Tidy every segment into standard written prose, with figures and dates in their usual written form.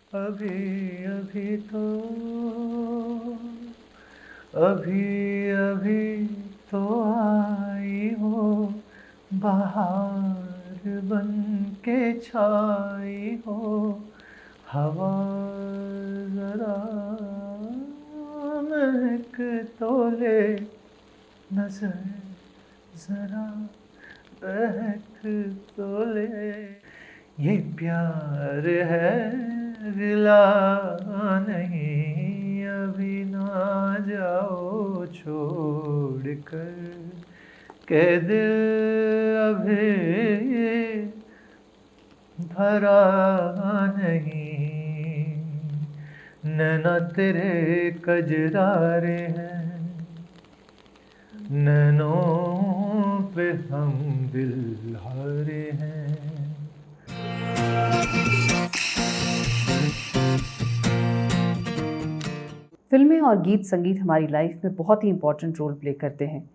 अभी अभी तो अभी अभी तो आई हो बाहर बन के छाई हो हवा जरा महक तो ले नजर जरा बहक तो ले ये प्यार है गिला नहीं अभी ना जाओ छोड़ कर के दिल अभी भरा नहीं नैना तेरे कजरारे हैं नैनों पे हम दिल हारे हैं। फिल्में और गीत संगीत हमारी लाइफ में बहुत ही इम्पोर्टेंट रोल प्ले करते हैं।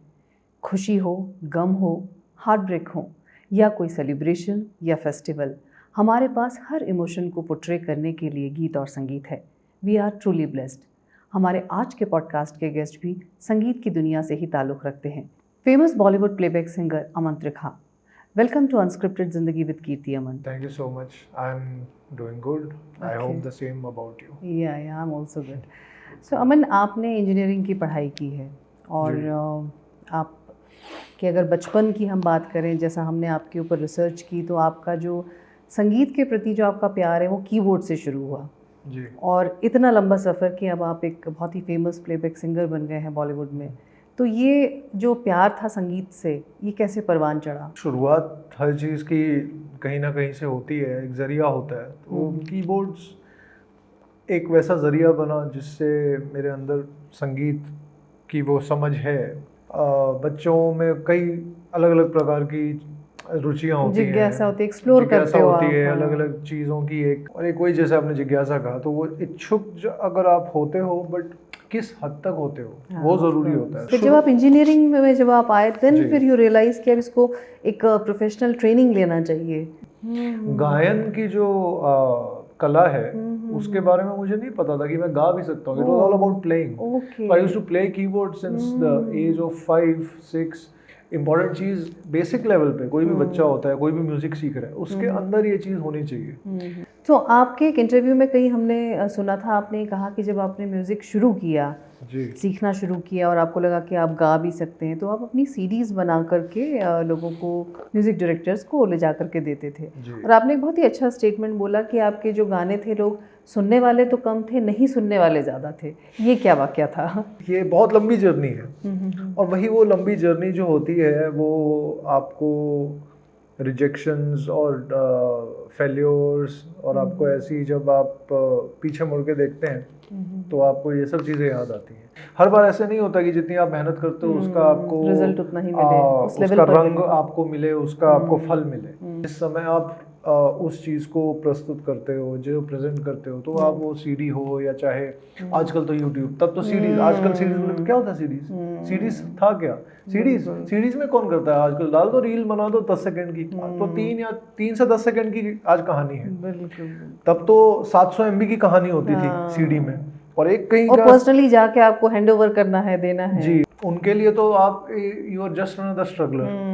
खुशी हो, गम हो, हार्ट ब्रेक हो या कोई सेलिब्रेशन या फेस्टिवल, हमारे पास हर इमोशन को पोर्ट्रे करने के लिए गीत और संगीत है। We are truly blessed. हमारे आज के पॉडकास्ट के गेस्ट भी संगीत की दुनिया से ही ताल्लुक़ रखते हैं। Famous Bollywood playback singer Aman Trikha. Welcome to unscripted जिंदगी with Kirti Aman. Thank you so much. I'm doing good. I Okay. hope the same about you. या आई एम ऑल्सो गुड। सो अमन, आपने इंजीनियरिंग की पढ़ाई की है और आप कि अगर बचपन की हम बात करें, जैसा हमने आपके ऊपर रिसर्च की, तो आपका जो संगीत के प्रति जो आपका प्यार है वो कीबोर्ड से शुरू हुआ जी। और इतना लंबा सफ़र कि अब आप एक बहुत ही फेमस प्लेबैक सिंगर बन गए हैं बॉलीवुड में। तो ये जो प्यार था संगीत से, ये कैसे परवान चढ़ा? शुरुआत हर चीज़ की कहीं ना कहीं से होती है, एक ज़रिया होता है। तो कीबोर्ड्स एक वैसा ज़रिया बना जिससे मेरे अंदर संगीत की वो समझ है। बच्चों में कई अलग अलग प्रकार की रुचियाँ होती हैं, जिज्ञासा होती है, एक्सप्लोर करते जिज्ञासा हो होती आप। है अलग अलग चीज़ों की। एक और एक वही जैसे आपने जिज्ञासा कहा, तो वो इच्छुक अगर आप होते हो, बट किस हद तक होते हो वो ज़रूरी होता है। फिर जब आप इंजीनियरिंग में जब आप आए, देन जी। फिर यू रियलाइज कि अब इसको एक प्रोफेशनल ट्रेनिंग लेना चाहिए। गायन की जो कला है उसके बारे में मुझे नहीं पता था कि मैं गा भी सकता हूँ। It was all about playing. Okay. I used to play keyboard since the age of 5-6। Important चीज़ बेसिक लेवल पे कोई भी बच्चा होता है, कोई भी म्यूजिक सीख रहा है, उसके अंदर ये चीज़ होनी चाहिए। तो आपके एक इंटरव्यू में कहीं हमने सुना था, आपने कहा कि जब आपने म्यूज़िक शुरू किया, जी। सीखना शुरू किया और आपको लगा कि आप गा भी सकते हैं, तो आप अपनी सीडीज़ बना करके लोगों को, म्यूज़िक डायरेक्टर्स को ले जा करके देते थे। और आपने एक बहुत ही अच्छा स्टेटमेंट बोला कि आपके जो गाने थे, लोग सुनने वाले तो कम थे, नहीं सुनने वाले ज़्यादा थे। ये क्या वाक़या था? ये बहुत लंबी जर्नी है, और वही वो लंबी जर्नी जो होती है वो आपको रिजेक्शंस और फेल्योर्स और आपको ऐसी, जब आप पीछे मुड़ के देखते हैं तो आपको ये सब चीज़ें याद आती हैं। हर बार ऐसे नहीं होता कि जितनी आप मेहनत करते हो उसका आपको रिजल्ट उतना ही मिले, उस लेवल उसका पर रंग मिले। आपको मिले, उसका आपको फल मिले। इस समय आप उस चीज़ को प्रस्तुत करते हो, जो प्रेजेंट करते हो, तो आप वो सीडी हो या चाहे आजकल तो यूट्यूब, तब तो सीडीज। आजकल सीडीज में क्या होता है? सीडीज था क्या? सीडीज में कौन करता है आजकल? डाल दो रील, बना दो 10 सेकंड की, तो 3 से 10 सेकंड की आज कहानी है। बिल्कुल। तब तो 700 MB की कहानी होती थी सीडी में, और एक कहीं और का पर्सनली जाके आपको हैंड ओवर करना है, देना है। जी। उनके लिए तो आप, you are just another struggler,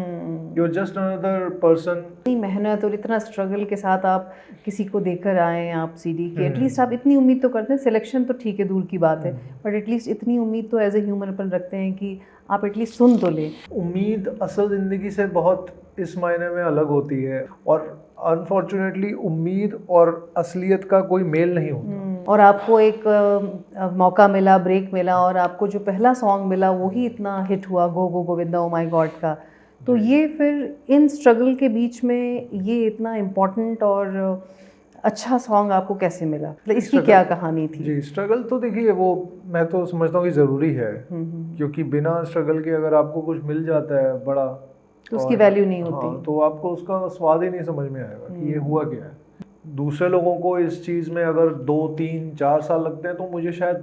you are just another person. इतनी मेहनत और इतना स्ट्रगल के साथ आप किसी को देकर आए, आप सीडी की, एटलीस्ट आप इतनी उम्मीद तो करते हैं। सिलेक्शन तो ठीक है, दूर की बात है, बट एटलीस्ट इतनी उम्मीद तो एज ए ह्यूमन अपन रखते हैं कि आप एटलीस्ट सुन तो ले। उम्मीद असल ज़िंदगी से बहुत इस मायने में अलग होती है, और अनफॉर्चुनेटली उम्मीद और असलियत का कोई मेल नहीं होता। और आपको एक मौका मिला, ब्रेक मिला, और आपको जो पहला सॉन्ग मिला वही इतना हिट हुआ, गो गो गोविंदा ओ माय गॉड का। तो ये फिर इन स्ट्रगल के बीच में ये इतना इम्पोर्टेंट और अच्छा सॉन्ग आपको कैसे मिला? मतलब इसकी क्या कहानी थी? जी, स्ट्रगल तो देखिए, वो मैं तो समझता हूँ कि ज़रूरी है, क्योंकि बिना स्ट्रगल के अगर आपको कुछ मिल जाता है बड़ा, तो उसकी वैल्यू नहीं होती। हाँ, तो आपको उसका स्वाद ही नहीं समझ में आएगा कि ये हुआ क्या है। दूसरे लोगों को इस चीज़ में अगर 2-3-4 साल लगते हैं, तो मुझे शायद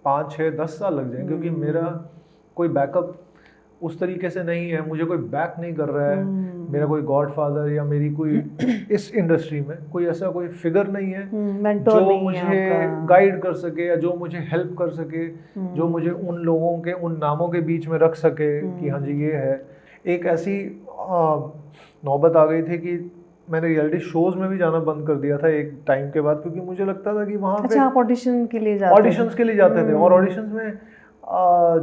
5-6-10 साल लग जाए, क्योंकि मेरा कोई बैकअप उस तरीके से नहीं है, मुझे कोई बैक नहीं कर रहा है। मेरा कोई गॉडफादर या मेरी कोई इस इंडस्ट्री में कोई ऐसा कोई फिगर नहीं है मेंटोर जो नहीं है मुझे आपका। गाइड कर सके या जो मुझे हेल्प कर सके, जो मुझे उन लोगों के उन नामों के बीच में रख सके कि हाँ जी ये है। एक ऐसी नौबत आ गई थी कि मैंने रियलिटी शोज में भी जाना बंद कर दिया था एक टाइम के बाद, क्योंकि मुझे लगता था कि वहाँ अच्छा, आप ऑडिशन के लिए जाते ऑडिशंस के लिए जाते थे, और ऑडिशंस में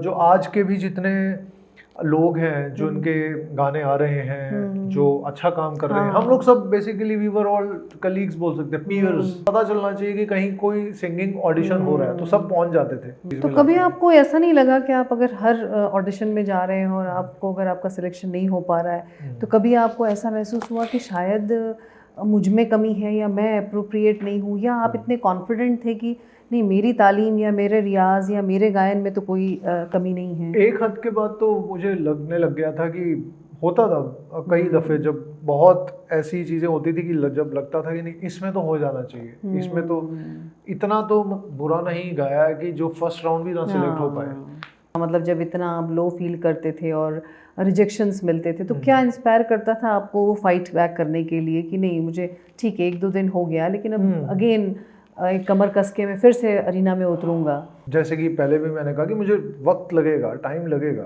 जो आज के भी जितने लोग हैं जो इनके गाने आ रहे हैं, जो अच्छा काम कर रहे हैं, हम लोग सब basically we were all colleagues बोल सकते हैं, पीयर्स। पता चलना चाहिए कि कहीं कोई सिंगिंग ऑडिशन हो रहा है तो सब पहुंच जाते थे। तो कभी आपको ऐसा नहीं लगा कि आप अगर हर ऑडिशन में जा रहे हैं और आपको अगर आपका सिलेक्शन नहीं हो पा रहा है तो कभी आपको ऐसा महसूस हुआ कि शायद मुझ में कमी है या मैं अप्रोप्रिएट नहीं हूँ, या आप इतने कॉन्फिडेंट थे कि नहीं मेरी तालीम या मेरे रियाज या मेरे गायन में तो कोई कमी नहीं है? एक हद के बाद तो मुझे लगने लग गया था कि होता था कई दफे जब बहुत ऐसी चीजें होती थी कि जब लगता था कि नहीं इसमें तो हो जाना चाहिए, इसमें तो इतना तो बुरा नहीं गाया है कि जो फर्स्ट राउंड भी ना सिलेक्ट हो पाए। मतलब जब इतना आप लो फील करते थे और रिजेक्शंस मिलते थे तो क्या इंस्पायर करता था आपको वो फाइट बैक करने के लिए कि नहीं मुझे ठीक है 1-2 दिन हो गया लेकिन अब अगेन एक कमर कस के मैं फिर से अरीना में उतरूंगा? जैसे कि पहले भी मैंने कहा कि मुझे वक्त लगेगा, टाइम लगेगा,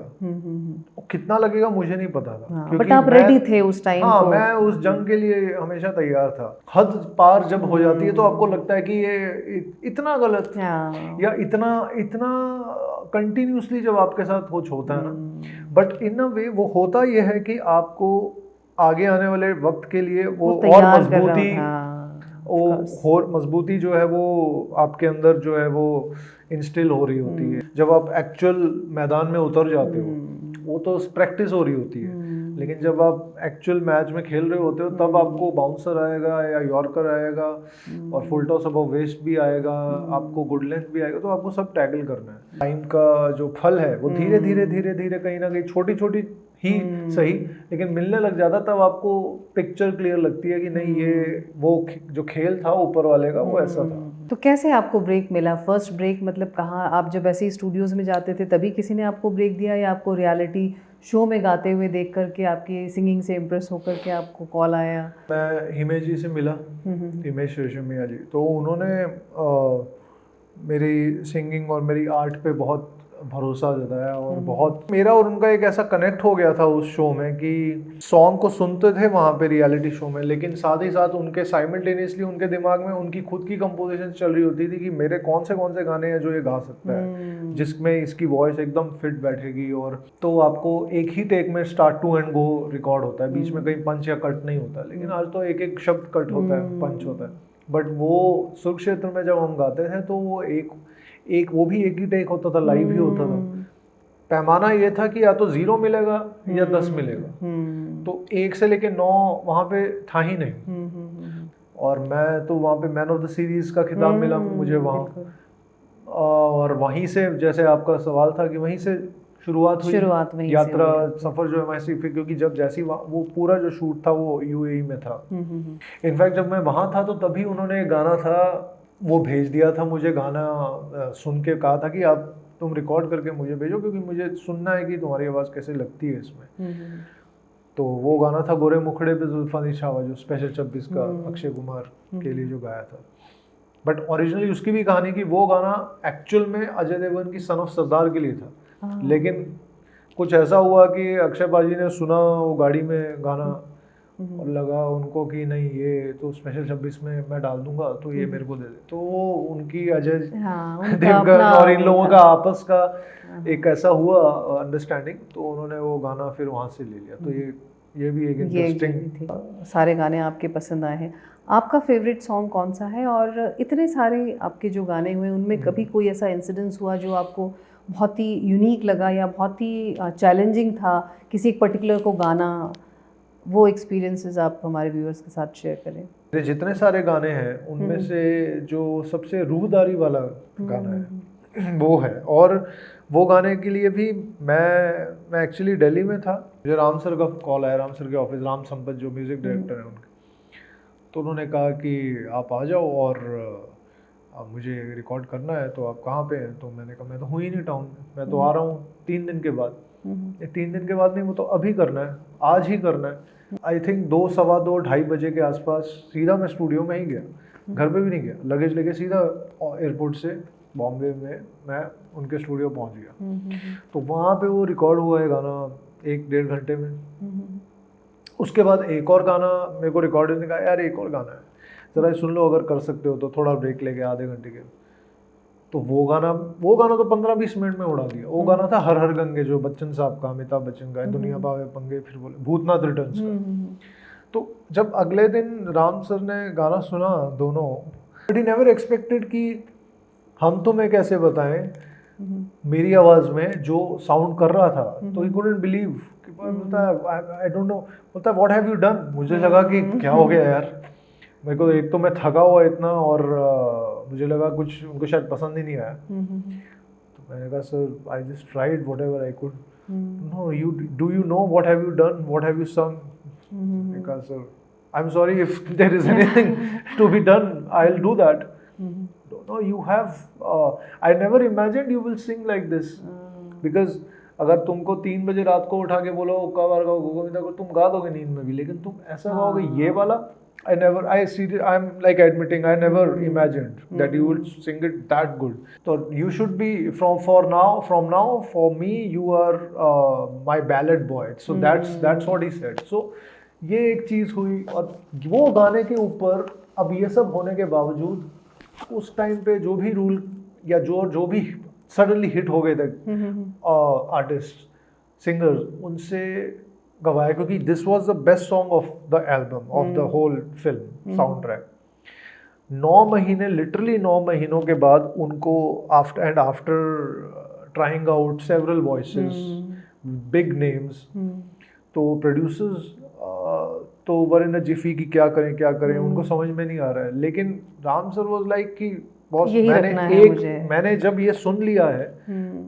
कितना लगेगा मुझे नहीं पता था, हाँ, क्योंकि बट आप रेडी थे उस टाइम हाँ को। मैं उस जंग के लिए हमेशा तैयार था। हद पार जब हो जाती है तो आपको लगता है कि ये इतना गलत या इतना इतना कंटिन्यूसली जब आपके साथ कुछ होता है ना, बट इन अ वे वो होता ये है कि आपको आगे आने वाले वक्त के लिए वो और मजबूती जो है वो आपके अंदर जो है वो इंस्टिल हो रही होती है। जब आप एक्चुअल मैदान में उतर जाते हो वो तो प्रैक्टिस हो रही होती है, लेकिन जब आप एक्चुअल मैच में खेल रहे होते हो तब आपको बाउंसर आएगा या यॉर्कर आएगा और फुल टॉस अबव वेस्ट भी आएगा, आपको गुड लेंथ भी आएगा, तो आपको सब टैकल करना है। टाइम का जो फल है वो धीरे धीरे धीरे धीरे कहीं ना कहीं छोटी छोटी ही सही लेकिन मिलने लग जाता, तब आपको पिक्चर क्लियर लगती है कि नहीं ये वो जो खेल था ऊपर वाले का वो ऐसा था। तो कैसे आपको ब्रेक मिला? फर्स्ट ब्रेक मतलब कहाँ? आप जब ऐसे ही स्टूडियोज में जाते थे तभी किसी ने आपको ब्रेक दिया या आपको रियलिटी शो में गाते हुए देख करके आपकी सिंगिंग से इम्प्रेस होकर के आपको कॉल आया? मैं हिमेश जी से मिला, हिमेश रेशमिया जी, तो उन्होंने मेरी सिंगिंग और मेरी आर्ट पे बहुत भरोसा जताया और बहुत मेरा और उनका एक ऐसा कनेक्ट हो गया था उस शो में कि सॉन्ग को सुनते थे वहाँ पे रियलिटी शो में, लेकिन साथ ही साथ उनके साइमल्टेनियसली उनके दिमाग में उनकी खुद की कंपोजिशन चल रही होती थी कि मेरे कौन से गाने हैं जो ये गा सकता है, जिसमें इसकी वॉइस एकदम फिट बैठेगी। और तो आपको एक ही टेक में start to end go record होता है, बीच में कहीं पंच या कट नहीं होता, लेकिन आज तो एक एक शब्द कट होता है, पंच होता है। बट वो सुरक्षेत्र में जब हम गाते थे तो वो एक वो भी एक ही टेक होता था, लाइव ही होता था। पैमाना ये था कि या तो 0 मिलेगा या 10 मिलेगा, तो 1 से लेके 9 वहाँ पे था ही नहीं। और मैं तो वहाँ पे मैन ऑफ द सीरीज का खिताब मिला मुझे वहाँ, और वहीं से जैसे आपका सवाल था कि वहीं से शुरुआत हुई यात्रा सफर जो है वैसे, क्योंकि जब जैसी वो पूरा जो शूट था वो यूएई में था। इनफैक्ट जब मैं वहाँ था तो तभी उन्होंने गाना था वो भेज दिया था मुझे, गाना सुन के कहा था कि आप तुम रिकॉर्ड करके मुझे भेजो क्योंकि मुझे सुनना है कि तुम्हारी आवाज़ कैसे लगती है इसमें। तो वो गाना था गोरे मुखड़े पे जुल्फा निछावा, जो स्पेशल 26 का अक्षय कुमार के लिए जो गाया था। बट ओरिजिनली उसकी भी कहानी कि वो गाना एक्चुअल में अजय देवगन की सन ऑफ सरदार के लिए था, लेकिन कुछ ऐसा हुआ कि अक्षय बाजी ने सुना वो गाड़ी में गाना और लगा उनको कि नहीं ये तो स्पेशल 26 में मैं डाल दूंगा तो ये मेरे को दे दे, तो वो उनकी अजय देवगन और इन लोगों का आपस का एक ऐसा हुआ अंडरस्टैंडिंग, तो उन्होंने वो गाना फिर वहाँ से ले लिया। तो ये भी एक इंटरेस्टिंग। सारे गाने आपके पसंद आए हैं, आपका फेवरेट सॉन्ग कौन सा है? और इतने सारे आपके जो गाने हुए उनमें कभी कोई ऐसा इंसिडेंस हुआ जो आपको बहुत ही यूनिक लगा या बहुत ही चैलेंजिंग था किसी एक पर्टिकुलर को गाना? वो एक्सपीरियंसेस आप हमारे व्यूअर्स के साथ शेयर करें। मेरे जितने सारे गाने हैं उनमें से जो सबसे रूहदारी वाला गाना है वो है, और वो गाने के लिए भी मैं एक्चुअली दिल्ली में था, मुझे राम सर का कॉल आया, राम सर के ऑफिस, राम संपत जो म्यूज़िक डायरेक्टर हैं उनके, तो उन्होंने कहा कि आप आ जाओ और अब मुझे रिकॉर्ड करना है, तो आप कहाँ पे हैं? तो मैंने कहा मैं तो हूँ ही नहीं टाउन में, मैं तो आ रहा हूँ 3 दिन के बाद। 3 दिन के बाद नहीं, वो तो अभी करना है, आज ही करना है। आई थिंक 2, सवा 2, 2:30 बजे के आसपास सीधा मैं स्टूडियो में ही गया, घर पे भी नहीं गया, लगेज लेके सीधा एयरपोर्ट से बॉम्बे में मैं उनके स्टूडियो पहुंच गया। तो वहाँ पे वो रिकॉर्ड हुआ है गाना 1-1.5 घंटे में। उसके बाद एक और गाना मेरे को रिकॉर्डर ने कहा यार एक और गाना है, ज़रा सुन लो, अगर कर सकते हो तो थोड़ा ब्रेक लेके आधे घंटे के। तो वो गाना तो 15-20 मिनट में उड़ा दिया। वो गाना था हर हर गंगे, जो बच्चन साहब का, अमिताभ बच्चन का, दुनिया पावे पंगे फिर बोले, भूतनाथ रिटर्न्स का। तो जब अगले दिन राम सर ने गाना सुना दोनों, बट ही नेवर एक्सपेक्टेड कि हम तुम्हें कैसे बताएं मेरी आवाज़ में जो साउंड कर रहा था। तो ही कुडंट बिलीव कि बोलता है आई डोंट नो, बोलता है व्हाट हैव यू डन। मुझे लगा कि क्या हो गया यार, मेरे को एक तो मैं थका हुआ इतना, और मुझे लगा कुछ उनको शायद पसंद ही नहीं आया। तो मैंने कहा sir I just tried whatever I could. No you do you know what have you done, what have you sung. मैंने कहा sir I am sorry if there is anything to be done I will do that. No, you have. I never imagined you will sing like this. Because अगर तुमको 3 बजे रात को उठा के बोलो कबार गाओ गोविंदा को, तुम गा दोगे नींद में भी, लेकिन तुम ऐसा गाओगे ये वाला, I'm like admitting I never imagined that you would sing it that good. So you should be from now for me you are my ballad boy. So that's what he said. So ये एक चीज हुई। और वो गाने के ऊपर अब ये सब होने के बावजूद उस टाइम पे जो भी रूल या जो भी सडनली हिट हो गए थे आर्टिस्ट सिंगर्स, उनसे गवाए, क्योंकि this was the best song of the album, of the whole film soundtrack. 9 महीने, लिटरली 9 महीनों के बाद उनको after trying out several voices, big names, तो प्रोड्यूसर्स तो वर इन अ जिफी कि क्या करें उनको समझ में नहीं आ रहा है। लेकिन राम सर वाज लाइक कि बॉस मैंने जब ये सुन लिया है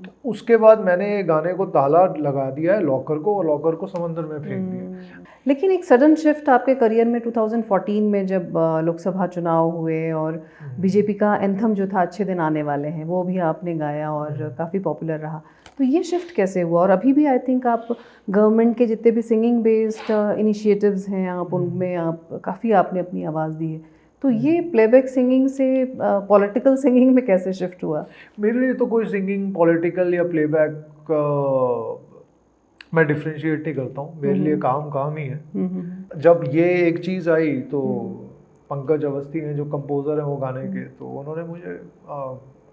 तो उसके बाद मैंने ये गाने को ताला लगा दिया है लॉकर को, और लॉकर को समंदर में फेंक दिया। लेकिन एक सडन शिफ्ट आपके करियर में 2014 में जब लोकसभा चुनाव हुए और बीजेपी का एंथम जो था अच्छे दिन आने वाले हैं वो भी आपने गाया और काफ़ी पॉपुलर रहा। तो ये शिफ्ट कैसे हुआ? और अभी भी आई थिंक आप गवर्नमेंट के जितने भी सिंगिंग बेस्ड इनिशिएटिव्स हैं आप उनमें आप काफ़ी आपने अपनी आवाज़ दी है। तो ये प्लेबैक सिंगिंग से पॉलिटिकल सिंगिंग में कैसे शिफ्ट हुआ? मेरे लिए तो कोई सिंगिंग पॉलिटिकल या प्लेबैक मैं डिफ्रेंशिएट नहीं करता हूँ। मेरे लिए काम ही है। जब ये एक चीज़ आई तो पंकज अवस्थी हैं जो कंपोज़र हैं वो गाने के, तो उन्होंने मुझे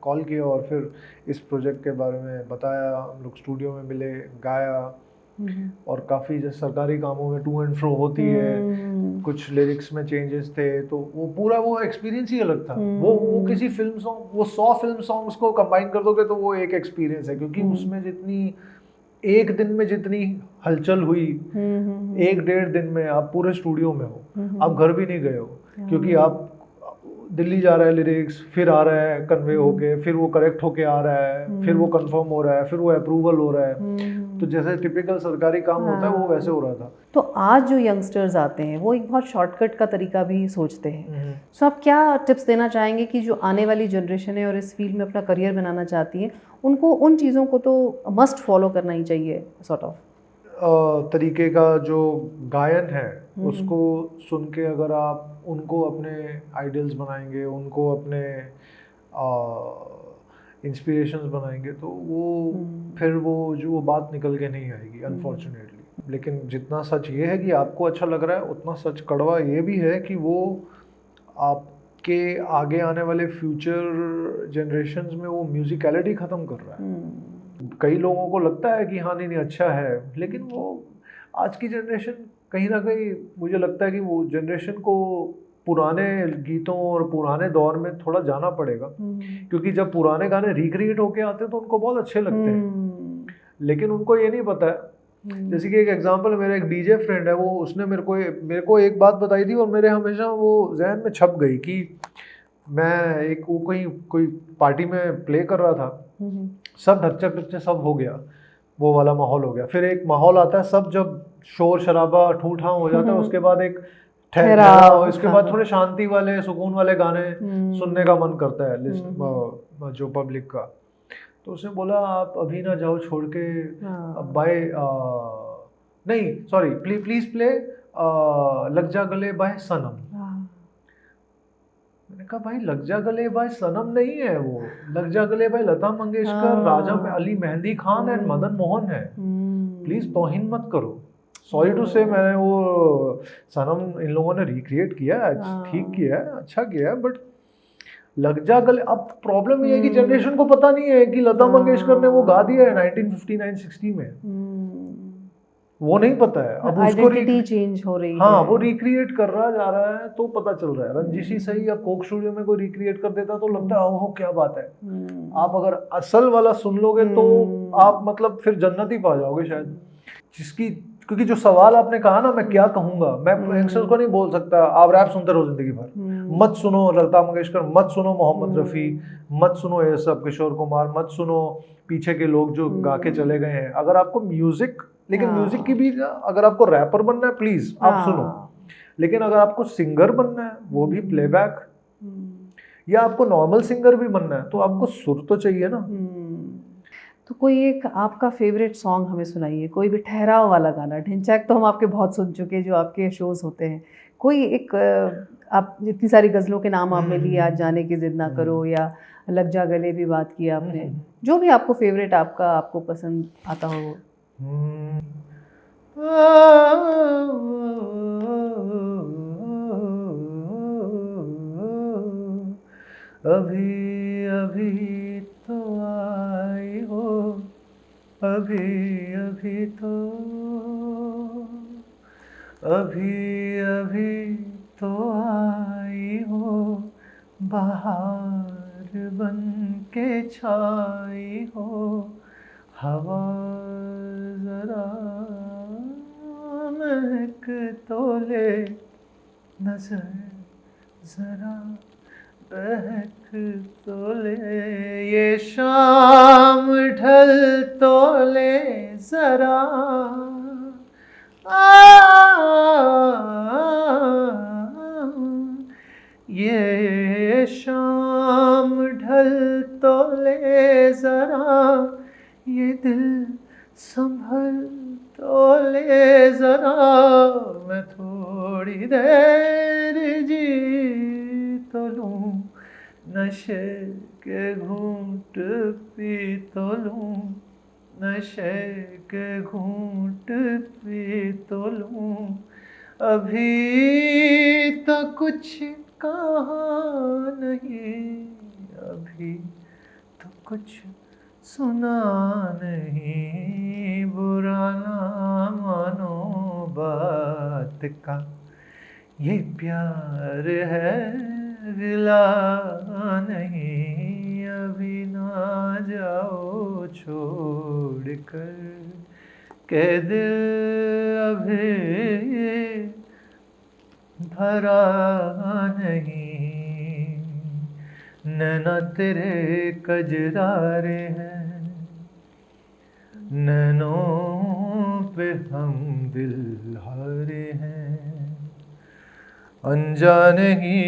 कॉल किया और फिर इस प्रोजेक्ट के बारे में बताया। हम लोग स्टूडियो में मिले, गाया, और काफ़ी जैसे सरकारी कामों में टू एंड फ्रो होती है, कुछ लिरिक्स में चेंजेस थे, तो वो पूरा वो एक्सपीरियंस ही अलग था। वो किसी फिल्म सॉन्ग, वो 100 फिल्म सॉन्ग्स को कंबाइन कर दोगे तो वो एक एक्सपीरियंस है, क्योंकि उसमें जितनी एक दिन में जितनी हलचल हुई, 1-1.5 दिन में आप पूरे स्टूडियो में हो, आप घर भी नहीं गए हो, क्योंकि आप दिल्ली जा रहा है लिरिक्स, फिर आ रहा है कन्वे होके, फिर वो करेक्ट होके आ रहा है, फिर वो कंफर्म हो रहा है, फिर वो अप्रूवल हो रहा है। तो जैसे टिपिकल सरकारी काम होता है वो वैसे हो रहा था। तो आज जो यंगस्टर्स आते हैं वो एक बहुत शॉर्टकट का तरीका भी सोचते हैं। सो आप क्या टिप्स देना चाहेंगे कि जो आने वाली जनरेशन है और इस फील्ड में अपना करियर बनाना चाहती है, उनको उन चीज़ों को तो मस्ट फॉलो करना ही चाहिए? सॉर्ट ऑफ तरीके का जो गायन है उसको सुन के अगर आप उनको अपने आइडियल्स बनाएंगे, उनको अपने इंस्पिरेशंस बनाएंगे, तो वो फिर वो बात निकल के नहीं आएगी अनफॉर्चुनेटली। लेकिन जितना सच ये है कि आपको अच्छा लग रहा है, उतना सच कड़वा ये भी है कि वो आपके आगे आने वाले फ्यूचर जनरेशंस में वो म्यूजिकलिटी ख़त्म कर रहा है। कई लोगों को लगता है कि हाँ नहीं अच्छा है, लेकिन वो आज की जनरेशन कहीं ना कहीं मुझे लगता है कि वो जनरेशन को पुराने गीतों और पुराने दौर में थोड़ा जाना पड़ेगा, क्योंकि जब पुराने गाने रिक्रिएट होके आते हैं तो उनको बहुत अच्छे लगते हैं, लेकिन उनको ये नहीं पता है। जैसे कि एक एग्जांपल, मेरा एक डीजे फ्रेंड है, वो उसने मेरे को एक बात बताई थी और मेरे हमेशा वो जहन में छप गई कि मैं वो कोई पार्टी में प्ले कर रहा था, सब ढक्चे सब हो गया, वो वाला माहौल हो गया। फिर एक माहौल आता है, सब जब शोर शराबा ठूठाम हो जाता है, उसके बाद एक ठहराव, इसके बाद थोड़े शांति वाले सुकून वाले गाने सुनने का मन करता है जो पब्लिक का। तो उसने बोला आप अभी ना जाओ छोड़ के, बाय नहीं सॉरी प्लीज प्ले लग जा गले बाय सनम। मैंने कहा भाई लग जा गले बाय सनम नहीं है वो, लग जा गले बाय लता मंगेशकर, राजा अली मेहंदी खान एंड मदन मोहन है। प्लीज तौहीन मत करो। सॉरी टू से मैंने वो सनम इन लोगों ने रिक्रिएट किया है, ठीक किया है, अच्छा किया है, बट लग जा गले, अब प्रॉब्लम ये है कि जनरेशन को पता नहीं है कि लता मंगेशकर ने वो गा दिया है 1959-60 में, वो नहीं पता है। अब उसको चेंज हो रही हाँ, है, वो रिक्रिएट कर रहा जा रहा है तो पता चल रहा है। रंजीशी सही या कोक स्टूडियो में कोई रिक्रिएट कर देता तो लगता है ओहो क्या बात है। आप अगर असल वाला सुन लोगे तो आप मतलब फिर जन्नत ही पा जाओगे शायद। जिसकी, क्योंकि जो सवाल आपने कहा ना मैं क्या कहूंगा, मैं यंगस्टर्स को नहीं बोल सकता आप रैप सुनते रहो जिंदगी भर, मत सुनो लता मंगेशकर, मत सुनो मोहम्मद रफ़ी, मत सुनो ये सब किशोर कुमार, मत सुनो पीछे के लोग जो गा के चले गए हैं। अगर आपको म्यूजिक, लेकिन म्यूजिक की भी, अगर आपको रैपर बनना है प्लीज आप सुनो, लेकिन अगर आपको सिंगर बनना है वो भी प्लेबैक, या आपको नॉर्मल सिंगर भी बनना है तो आपको सुर तो चाहिए ना। तो कोई एक आपका फेवरेट सॉन्ग हमें सुनाइए, कोई भी ठहराव वाला गाना। ढिंचैक तो हम आपके बहुत सुन चुके हैं जो आपके शोज होते हैं, कोई एक आप इतनी सारी गज़लों के नाम आपने लिए, आज जाने की जिद ना करो या लग जा गले भी बात की आपने, जो भी आपको फेवरेट आपका, आपको पसंद आता हो। अभी अभी तो आई हो, अभी अभी तो, अभी अभी तो आई हो, बहार बन के छाई हो, हवा जरा महक तो ले, नजर जरा बहक तो ले, ये शाम ढल तो ले जरा, ये शाम ढल तो ले जरा, ये दिल संभल तो ले जरा, मैं थोड़ी देर जी तो लूं, नशे के घूंट पी तो लूं, नशे के घूंट पी तो लूं, अभी तो कुछ कहा नहीं, अभी तो कुछ सुना नहीं, बुरा ना मानो बात का, ये प्यार है गिला नहीं, अभी ना जाओ छोड़ कर के दिल अभी भरा नहीं, नैना तेरे कजरारे हैं, नैनों पे हम दिल हारे हैं, अनजाने ही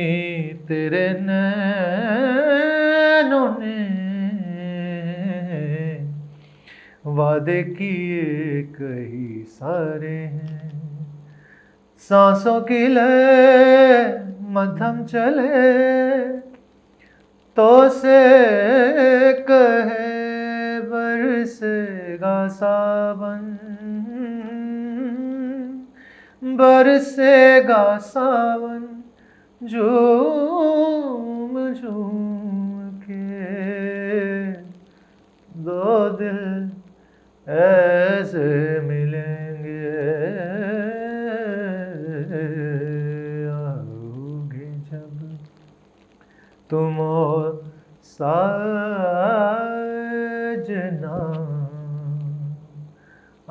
तेरे नैनों ने वादे किए कई सारे हैं, सांसों की लय मध्यम चले तो से कहे बरसेगा सावन, बरसेगा सावन, झूम झूम के दो दिल ऐसे मिलेंगे, आओगे जब तुम और साजना,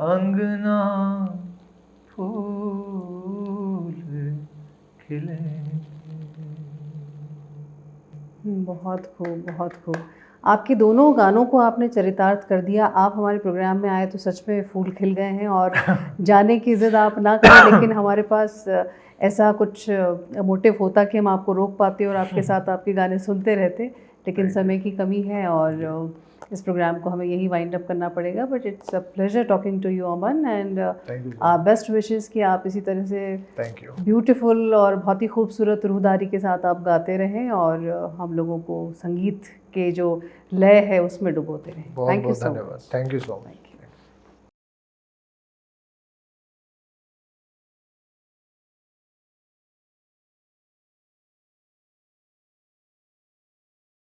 अंगना फूल खिलेंगे। बहुत खूब, बहुत खूब। आपके दोनों गानों को आपने चरितार्थ कर दिया। आप हमारे प्रोग्राम में आए तो सच में फूल खिल गए हैं, और जाने की ज़िद आप ना करें, लेकिन हमारे पास ऐसा कुछ मोटिव होता कि हम आपको रोक पाते और आपके साथ आपके गाने सुनते रहते, लेकिन समय की कमी है और इस प्रोग्राम को हमें यही वाइंड अप करना पड़ेगा, but it's a pleasure talking to you Aman, and thank you. Best wishes कि आप इसी तरह से थैंक यू। ब्यूटीफुल और बहुत ही खूबसूरत रूहदारी के साथ आप गाते रहें और हम लोगों को संगीत के जो लय है उसमें डुबोते रहें। बहुत थैंक यू बहुत सो धन्यवाद। Much. Thank you so much. Thank you.